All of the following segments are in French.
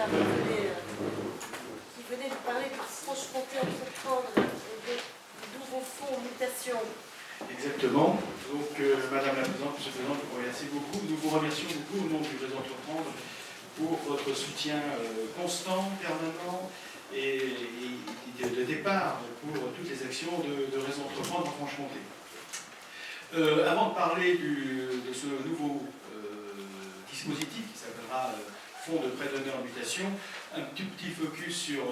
Madame qui venait de parler de Franche-Comté entreprendre et du nouveau fonds mutation. Exactement. Donc, Madame la Présidente, Monsieur le Président, je vous remercie beaucoup. Nous vous remercions beaucoup au nom du réseau Entreprendre pour votre soutien constant, permanent et de départ pour toutes les actions de réseau Entreprendre en Franche-Comté. Avant de parler de ce nouveau dispositif qui s'appellera Fonds de prêt d'honneur mutation, un tout petit focus sur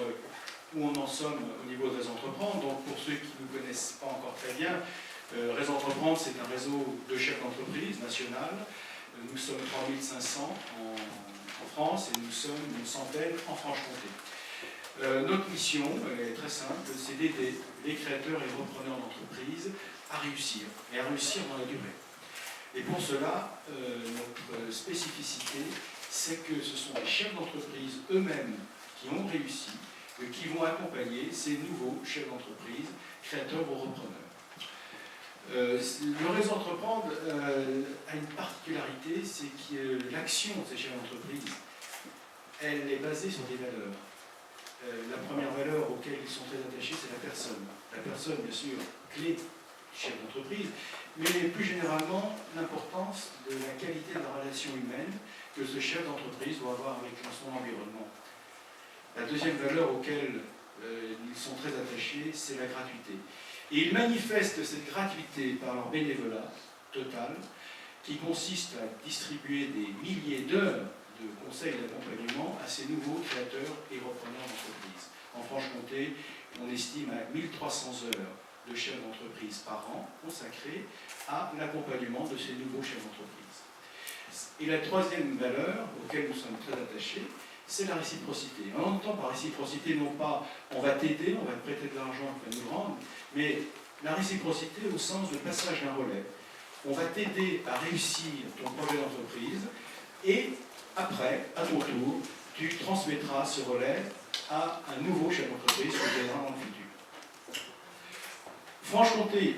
où on en sommes au niveau de Réseau Entreprendre. Donc pour ceux qui ne nous connaissent pas encore très bien, Réseau Entreprendre, c'est un réseau de chefs d'entreprise national. Nous sommes 3500 en France et nous sommes une centaine en Franche-Comté. Notre mission est très simple, c'est d'aider les créateurs et repreneurs d'entreprises à réussir, et à réussir dans la durée. Et pour cela, notre spécificité, c'est que ce sont les chefs d'entreprise eux-mêmes qui ont réussi, qui vont accompagner ces nouveaux chefs d'entreprise, créateurs ou repreneurs. Le réseau Entreprendre a une particularité, c'est que l'action de ces chefs d'entreprise, elle est basée sur des valeurs. La première valeur auquel ils sont très attachés, c'est la personne. La personne, bien sûr, clé chef d'entreprise, mais plus généralement l'importance de la qualité de la relation humaine que ce chef d'entreprise doit avoir avec son environnement. La deuxième valeur auquel ils sont très attachés, c'est la gratuité. Et ils manifestent cette gratuité par leur bénévolat total, qui consiste à distribuer des milliers d'heures de conseils et d'accompagnement à ces nouveaux créateurs et repreneurs d'entreprise. En Franche-Comté, on estime à 1300 heures de chefs d'entreprise par an consacrés à l'accompagnement de ces nouveaux chefs d'entreprise. Et la troisième valeur auquel nous sommes très attachés, c'est la réciprocité. On entend par réciprocité non pas on va t'aider, on va te prêter de l'argent, on va nous rendre, mais la réciprocité au sens de passage d'un relais. On va t'aider à réussir ton projet d'entreprise et après, à ton tour, tu transmettras ce relais à un nouveau chef d'entreprise qui viendra dans le futur. Franche-Comté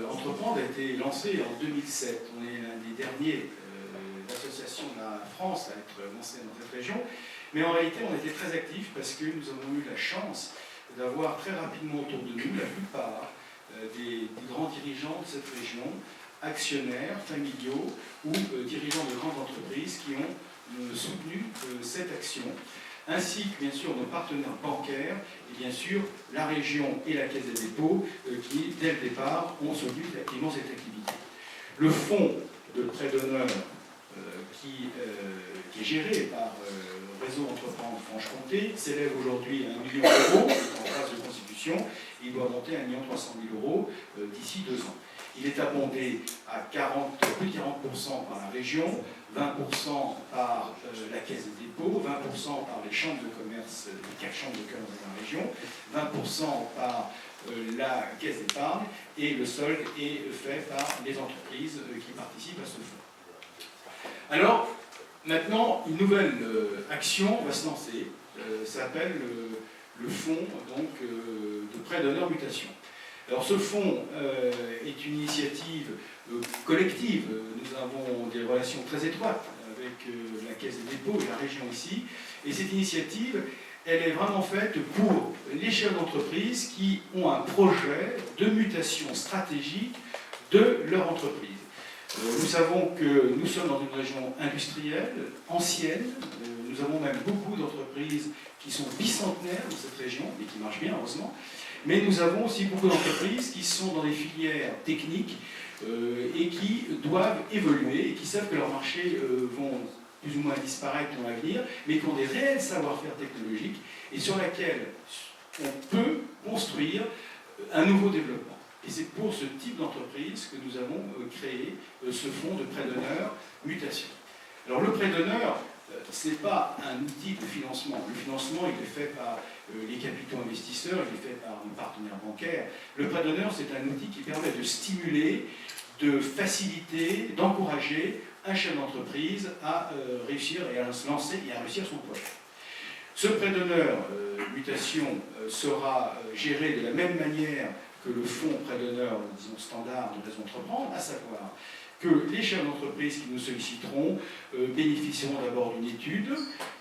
Entreprendre a été lancé en 2007. On est l'un des derniers associations de la France à être lancée dans cette région. Mais en réalité, on était très actifs parce que nous avons eu la chance d'avoir très rapidement autour de nous la plupart des grands dirigeants de cette région, actionnaires, familiaux ou dirigeants de grandes entreprises qui ont soutenu cette action, ainsi que bien sûr nos partenaires bancaires et bien sûr la région et la Caisse des dépôts qui, dès le départ, ont soutenu activement cette activité. Le fonds de prêt d'honneur qui est géré par Réseau Entreprendre Franche-Comté s'élève aujourd'hui à 1 million d'euros en phase de constitution. Il doit monter à 1 300 000 euros d'ici 2 ans. Il est abondé à plus de 40% par la région, 20% par la Caisse des dépôts, 20% par les chambres de commerce, les 4 chambres de commerce de la région, 20% par la Caisse d'épargne, et le solde est fait par les entreprises qui participent à ce fonds. Alors, maintenant, une nouvelle action va se lancer, ça s'appelle le fonds donc, de prêt d'honneur mutation. Alors ce fonds est une initiative collective. Nous avons des relations très étroites avec la Caisse des dépôts et la région ici. Et cette initiative, elle est vraiment faite pour les chefs d'entreprise qui ont un projet de mutation stratégique de leur entreprise. Nous savons que nous sommes dans une région industrielle, ancienne. Nous avons même beaucoup d'entreprises qui sont bicentenaires dans cette région et qui marchent bien, heureusement. Mais nous avons aussi beaucoup d'entreprises qui sont dans des filières techniques et qui doivent évoluer et qui savent que leurs marchés vont plus ou moins disparaître dans l'avenir, mais qui ont des réels savoir-faire technologiques et sur lesquels on peut construire un nouveau développement. Et c'est pour ce type d'entreprise que nous avons créé ce fonds de prêt d'honneur mutation. Alors le prêt d'honneur, ce n'est pas un outil de financement. Le financement, il est fait par les capitaux investisseurs, il est fait par nos partenaires bancaires. Le prêt d'honneur, c'est un outil qui permet de stimuler, de faciliter, d'encourager un chef d'entreprise à réussir et à se lancer et à réussir son projet. Ce prêt d'honneur mutation sera géré de la même manière que le fonds prêt d'honneur, disons, standard de Réseau Entreprendre, à savoir que les chefs d'entreprise qui nous solliciteront bénéficieront d'abord d'une étude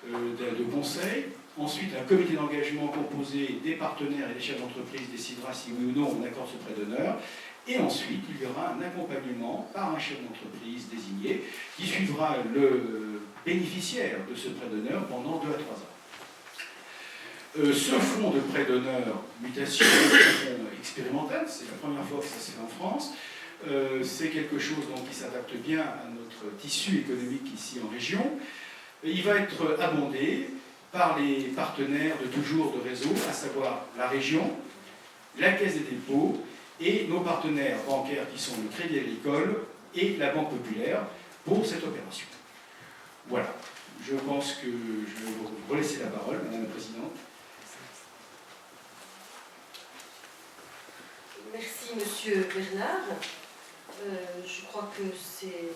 de conseil. Ensuite, un comité d'engagement composé des partenaires et des chefs d'entreprise décidera si oui ou non on accorde ce prêt d'honneur. Et ensuite, il y aura un accompagnement par un chef d'entreprise désigné qui suivra le bénéficiaire de ce prêt d'honneur pendant 2 à 3 ans. Ce fonds de prêt d'honneur mutation est un fonds expérimental, c'est la première fois que ça se fait en France. C'est quelque chose donc, qui s'adapte bien à notre tissu économique ici en région. Il va être abondé par les partenaires de toujours de réseau, à savoir la région, la Caisse des dépôts et nos partenaires bancaires qui sont le Crédit Agricole et la Banque Populaire pour cette opération. Voilà, je pense que je vais vous relaisser la parole, Madame la Présidente. Merci, Monsieur Bernard. Je crois que c'est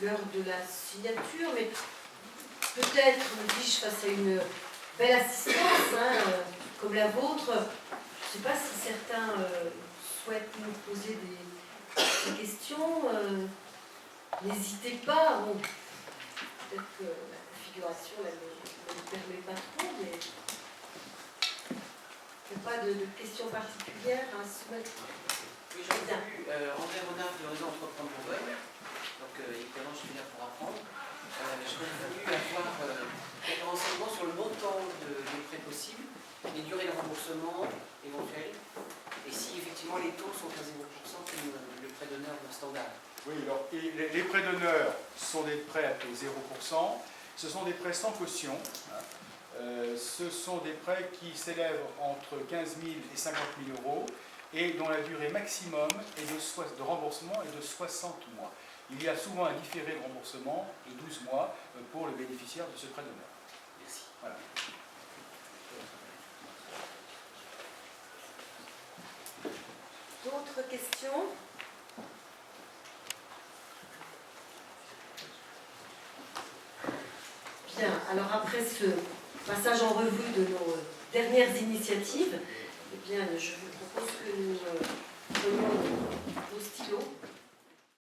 l'heure de la signature, mais peut-être, me dis-je, face à une belle assistance, comme la vôtre, je ne sais pas si certains souhaitent nous poser des questions. N'hésitez pas. Bon, peut-être que la configuration ne me permet pas trop, mais il n'y a pas de questions particulières à soumettre. Oui, j'ai vu André Renard du réseau Entreprendre Bourgogne, donc évidemment je suis là pour apprendre. J'aurais voulu avoir des renseignements sur le montant des prêts possibles, les durées de remboursement éventuelles, et si effectivement les taux sont à 0% comme le prêt d'honneur standard. Oui, alors les prêts d'honneur sont des prêts à taux 0%. Ce sont des prêts sans caution. Ce sont des prêts qui s'élèvent entre 15 000 et 50 000 euros et dont la durée maximum de remboursement est de 60 mois. Il y a souvent un différé de remboursement de 12 mois pour le bénéficiaire de ce prêt d'honneur. Merci. Voilà. D'autres questions? Bien, alors après ce passage en revue de nos dernières initiatives, eh bien, je vous propose que nous prenions nos stylos